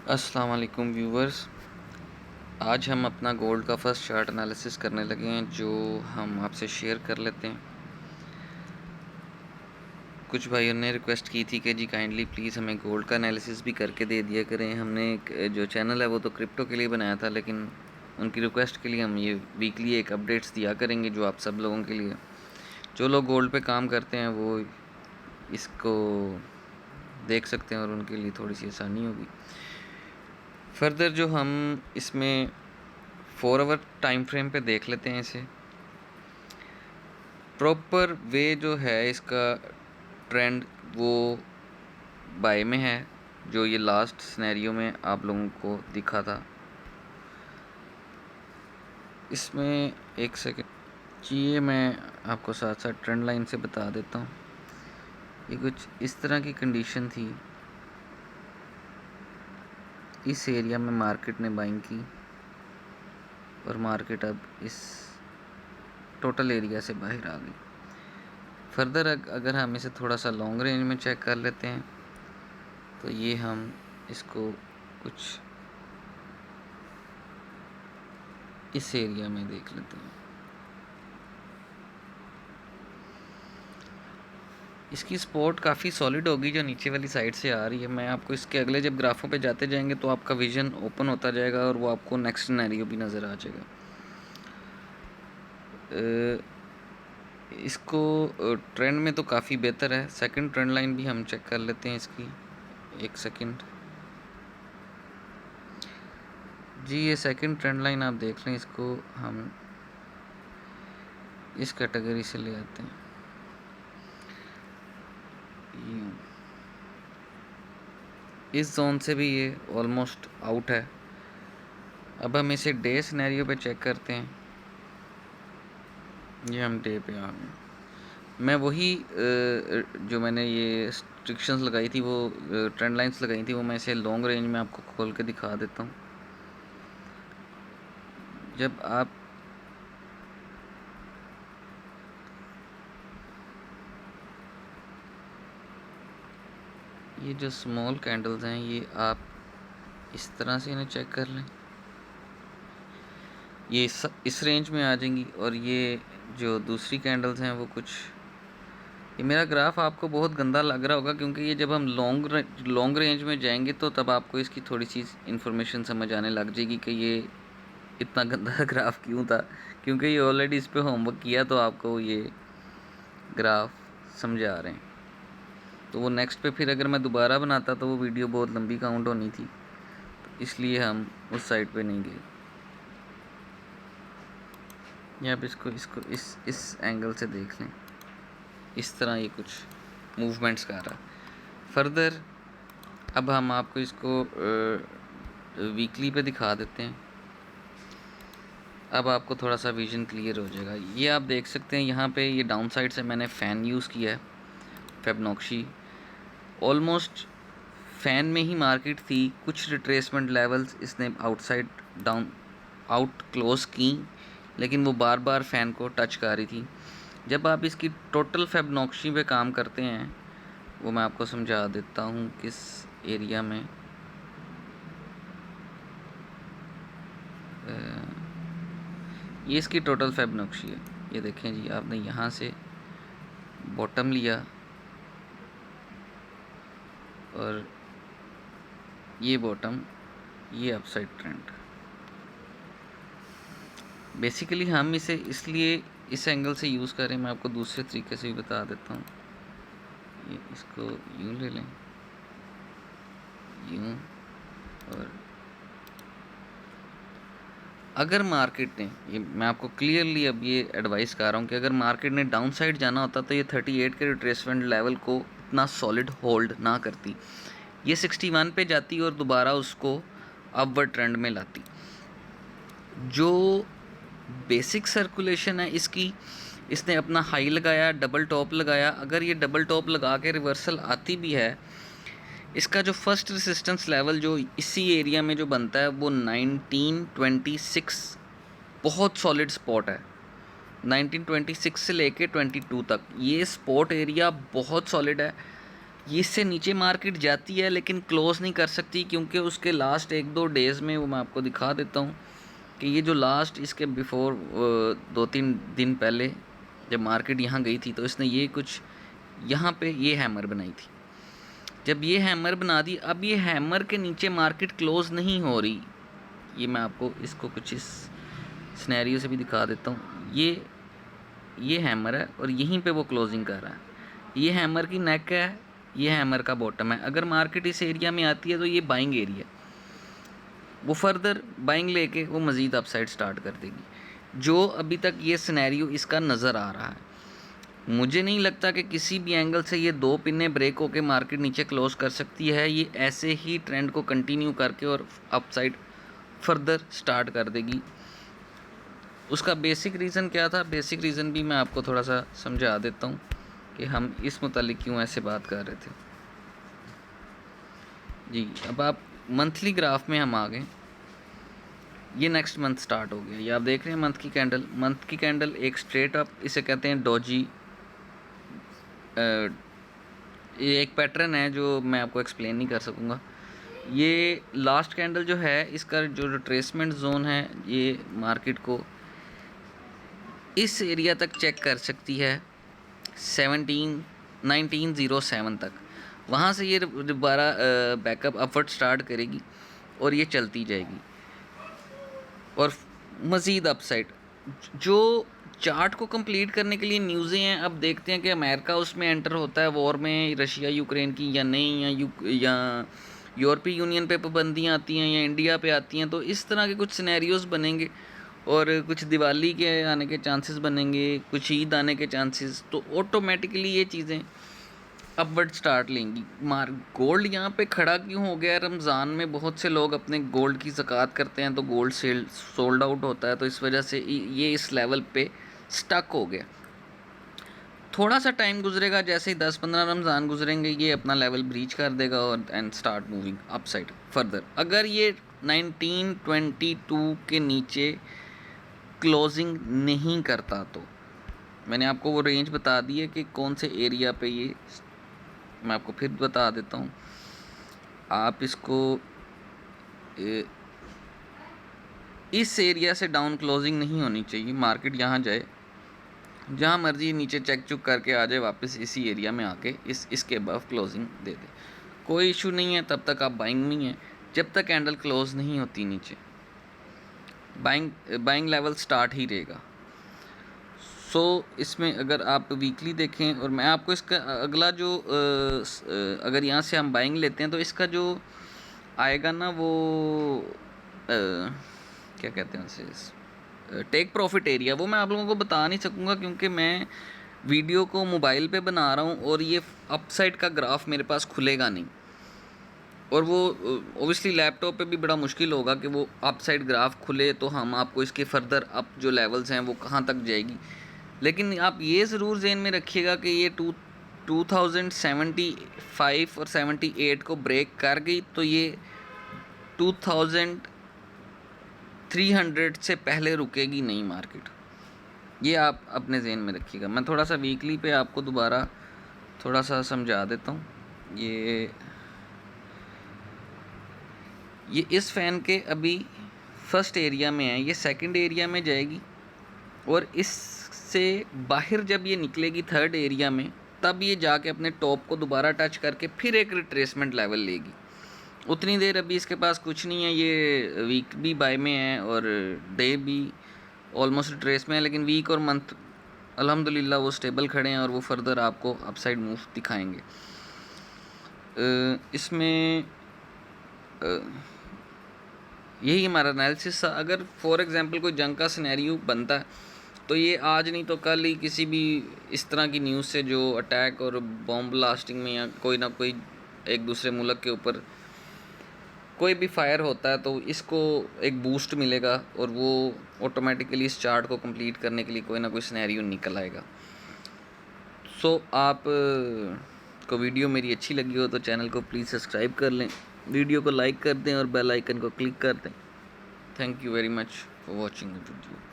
अस्सलाम वालेकुम व्यूवर्स। आज हम अपना गोल्ड का फर्स्ट चार्ट एनालिसिस करने लगे हैं, जो हम आपसे शेयर कर लेते हैं। कुछ भाइयों ने रिक्वेस्ट की थी कि जी काइंडली प्लीज़ हमें गोल्ड का एनालिसिस भी करके दे दिया करें। हमने एक जो चैनल है वो तो क्रिप्टो के लिए बनाया था, लेकिन उनकी रिक्वेस्ट के लिए हम ये वीकली एक अपडेट्स दिया करेंगे जो आप सब लोगों के लिए, जो लोग गोल्ड पे काम करते हैं वो इसको देख सकते हैं और उनके लिए थोड़ी सी आसानी होगी। फर्दर जो हम इसमें 4 आवर टाइम फ्रेम पे देख लेते हैं इसे। प्रॉपर वे जो है इसका ट्रेंड वो बाय में है, जो ये लास्ट सिनेरियो में आप लोगों को दिखा था। इसमें एक सेकंड जी, ये मैं आपको साथ साथ ट्रेंड लाइन से बता देता हूँ। ये कुछ इस तरह की कंडीशन थी, इस एरिया में मार्केट ने बाइंग की और मार्केट अब इस टोटल एरिया से बाहर आ गई। फर्दर अगर हम इसे थोड़ा सा लॉन्ग रेंज में चेक कर लेते हैं तो ये हम इसको कुछ इस एरिया में देख लेते हैं। इसकी सपोर्ट काफ़ी सॉलिड होगी जो नीचे वाली साइड से आ रही है। मैं आपको इसके अगले जब ग्राफों पे जाते जाएंगे तो आपका विजन ओपन होता जाएगा और वो आपको नेक्स्ट सिनेरियो भी नज़र आ जाएगा। इसको ट्रेंड में तो काफ़ी बेहतर है। सेकंड ट्रेंड लाइन भी हम चेक कर लेते हैं इसकी, एक सेकंड जी। ये सेकंड ट्रेंड लाइन आप देख लें, इसको हम इस कैटेगरी से ले आते हैं। इस जोन से भी ये ऑलमोस्ट आउट है। अब हम इसे डे सिनेरियो पे चेक करते हैं। ये हम डे पे आ गए। मैं वही जो मैंने ये रिस्ट्रिक्शंस लगाई थी, वो ट्रेंड लाइंस लगाई थी, वो मैं इसे लॉन्ग रेंज में आपको खोल के दिखा देता हूँ। जब आप ये जो स्मॉल कैंडल्स हैं, ये आप इस तरह से इन्हें चेक कर लें, ये इस रेंज में आ जाएंगी। और ये जो दूसरी कैंडल्स हैं वो कुछ, ये मेरा ग्राफ आपको बहुत गंदा लग रहा होगा क्योंकि ये जब हम लॉन्ग रेंज में जाएंगे तो तब आपको इसकी थोड़ी सी इन्फॉर्मेशन समझ आने लग जाएगी कि ये इतना गंदा ग्राफ क्यों था। क्योंकि ये ऑलरेडी इस पे होमवर्क किया तो आपको ये ग्राफ समझ आ रहे हैं। तो वो नेक्स्ट पे फिर अगर मैं दोबारा बनाता तो वो वीडियो बहुत लंबी काउंट होनी थी, तो इसलिए हम उस साइड पे नहीं गए। या आप इसको इसको इस एंगल से देख लें, इस तरह ये कुछ मूवमेंट्स कर रहा है। फर्दर अब हम आपको इसको वीकली पे दिखा देते हैं। अब आपको थोड़ा सा विज़न क्लियर हो जाएगा। ये आप देख सकते हैं यहाँ पे, ये डाउन साइड से मैंने फ़ैन यूज़ किया है, फिबोनाची। ऑलमोस्ट फ़ैन में ही मार्केट थी। कुछ रिट्रेसमेंट लेवल्स इसने आउटसाइड डाउन आउट क्लोज की, लेकिन वो बार बार फ़ैन को टच कर रही थी। जब आप इसकी टोटल फिबोनाची पे काम करते हैं, वो मैं आपको समझा देता हूँ किस एरिया में। ये इसकी टोटल फिबोनाची है। ये देखें जी, आपने यहाँ से बॉटम लिया और ये बॉटम, ये अपसाइड ट्रेंड। बेसिकली हम इसे इसलिए इस एंगल से यूज़ करें, मैं आपको दूसरे तरीके से भी बता देता हूँ। ये इसको यूँ ले लें, यूँ, और अगर मार्केट ने, ये मैं आपको क्लियरली अब ये एडवाइस कर रहा हूँ कि अगर मार्केट ने डाउन साइड जाना होता तो ये 38 के रिट्रेसमेंट लेवल को इतना सॉलिड होल्ड ना करती, ये 61 पे जाती और दोबारा उसको अपवर्ड ट्रेंड में लाती। जो बेसिक सर्कुलेशन है इसकी, इसने अपना हाई लगाया, डबल टॉप लगाया। अगर ये डबल टॉप लगा के रिवर्सल आती भी है, इसका जो फर्स्ट रेजिस्टेंस लेवल जो इसी एरिया में जो बनता है वो 1926 बहुत सॉलिड स्पॉट है। 1926 से लेके 22 तक ये स्पॉट एरिया बहुत सॉलिड है। ये इससे नीचे मार्केट जाती है लेकिन क्लोज़ नहीं कर सकती, क्योंकि उसके लास्ट 1-2 डेज़ में, वो मैं आपको दिखा देता हूँ कि ये जो लास्ट इसके बिफ़ोर 2-3 दिन पहले जब मार्केट यहाँ गई थी, तो इसने ये कुछ यहाँ पे ये हैमर बनाई थी। जब ये हैमर बना दी, अब ये हैमर के नीचे मार्केट क्लोज़ नहीं हो रही। ये मैं आपको इसको कुछ इस सिनेरियो से भी दिखा देता हूँ। ये हैमर है और यहीं पे वो क्लोजिंग कर रहा है। ये हैमर की नेक है, ये हैमर का बॉटम है। अगर मार्केट इस एरिया में आती है तो ये बाइंग एरिया, वो फर्दर बाइंग लेके वो मज़ीद अपसाइड स्टार्ट कर देगी। जो अभी तक ये सिनेरियो इसका नज़र आ रहा है, मुझे नहीं लगता कि किसी भी एंगल से ये 2 पिनें ब्रेक होकर मार्केट नीचे क्लोज कर सकती है। ये ऐसे ही ट्रेंड को कंटिन्यू करके और अपसाइड फर्दर स्टार्ट कर देगी। उसका बेसिक रीज़न क्या था, बेसिक रीज़न भी मैं आपको थोड़ा सा समझा देता हूँ कि हम इस मुतालिक क्यों ऐसे बात कर रहे थे। जी, अब आप मंथली ग्राफ में हम आ गए। ये नेक्स्ट मंथ स्टार्ट हो गया। ये आप देख रहे हैं मंथ की कैंडल एक स्ट्रेट अप, इसे कहते हैं डॉजी। ये एक पैटर्न है जो मैं आपको एक्सप्लेन नहीं कर सकूँगा। ये लास्ट कैंडल जो है, इसका जो रिट्रेसमेंट जोन है, ये मार्केट को इस एरिया तक चेक कर सकती है 1907 तक। वहाँ से ये दोबारा बैकअप अपवर्ड स्टार्ट करेगी और ये चलती जाएगी और मज़ीद अपसाइड। जो चार्ट को कंप्लीट करने के लिए न्यूज़ें हैं, अब देखते हैं कि अमेरिका उसमें एंटर होता है वॉर में, रशिया यूक्रेन की, या नहीं, या यूरोपीय यूनियन पे पाबंदियाँ आती हैं या इंडिया पे आती हैं। तो इस तरह के कुछ सिनेरियोज़ बनेंगे और कुछ दिवाली के आने के चांसेस बनेंगे, कुछ ईद आने के चांसेस, तो ऑटोमेटिकली ये चीज़ें अपवर्ड स्टार्ट लेंगी। गोल्ड यहाँ पे खड़ा क्यों हो गया? रमज़ान में बहुत से लोग अपने गोल्ड की ज़कात करते हैं तो गोल्ड सोल्ड आउट होता है, तो इस वजह से ये इस लेवल पे स्टक हो गया। थोड़ा सा टाइम गुजरेगा, जैसे ही 10-15 रमज़ान गुजरेंगे ये अपना लेवल ब्रीच कर देगा और and start moving upside further. अगर ये 1922 के नीचे क्लोजिंग नहीं करता तो मैंने आपको वो रेंज बता दी है कि कौन से एरिया पे ये, मैं आपको फिर बता देता हूँ। आप इसको इस एरिया से डाउन क्लोजिंग नहीं होनी चाहिए। मार्केट यहाँ जाए, जहाँ मर्जी नीचे चेक चुक करके आ जाए, वापस इसी एरिया में आके इसके अबव क्लोजिंग दे दे, कोई इशू नहीं है। तब तक आप बाइंग में हैं जब तक कैंडल क्लोज नहीं होती नीचे, बाइंग लेवल स्टार्ट ही रहेगा। सो इसमें अगर आप वीकली देखें, और मैं आपको इसका अगला जो अगर यहाँ से हम बाइंग लेते हैं तो इसका जो आएगा ना, वो क्या कहते हैं उसे, टेक प्रॉफिट एरिया, वो मैं आप लोगों को बता नहीं सकूँगा क्योंकि मैं वीडियो को मोबाइल पे बना रहा हूँ और ये अपसाइड का ग्राफ मेरे पास खुलेगा नहीं, और वो ओबियसली लैपटॉप पे भी बड़ा मुश्किल होगा कि वो अपसाइड ग्राफ खुले तो हम आपको इसके फर्दर अप जो लेवल्स हैं वो कहाँ तक जाएगी। लेकिन आप ये ज़रूर ज़हन में रखिएगा कि ये 2075 और 78 को ब्रेक कर गई तो ये 2300 से पहले रुकेगी नहीं मार्केट। ये आप अपने ज़हन में रखिएगा। मैं थोड़ा सा वीकली पे आपको दोबारा थोड़ा सा समझा देता हूँ। ये इस फ़ैन के अभी फर्स्ट एरिया में है, ये सेकंड एरिया में जाएगी और इससे बाहर जब ये निकलेगी थर्ड एरिया में, तब ये जाके अपने टॉप को दोबारा टच करके फिर एक रिट्रेसमेंट लेवल लेगी। उतनी देर अभी इसके पास कुछ नहीं है। ये वीक भी बाय में है और डे भी ऑलमोस्ट रिट्रेस में है, लेकिन वीक और मंथ अल्हम्दुलिल्लाह वो स्टेबल खड़े हैं और वो फर्दर आपको अपसाइड मूव दिखाएंगे। इसमें यही हमारा एनालिसिस था। अगर फॉर एग्ज़ाम्पल कोई जंग का सिनेरियो बनता है तो ये आज नहीं तो कल ही किसी भी इस तरह की न्यूज़ से, जो अटैक और बॉम्ब ब्लास्टिंग में या कोई ना कोई एक दूसरे मुल्क के ऊपर कोई भी फायर होता है, तो इसको एक बूस्ट मिलेगा और वो ऑटोमेटिकली इस चार्ट को कंप्लीट करने के लिए कोई ना कोई सिनेरियो निकल आएगा। सो आप को वीडियो मेरी अच्छी लगी हो तो चैनल को प्लीज़ सब्सक्राइब कर लें, वीडियो को लाइक कर दें और बेल आइकन को क्लिक कर दें। Thank you very much for watching the video.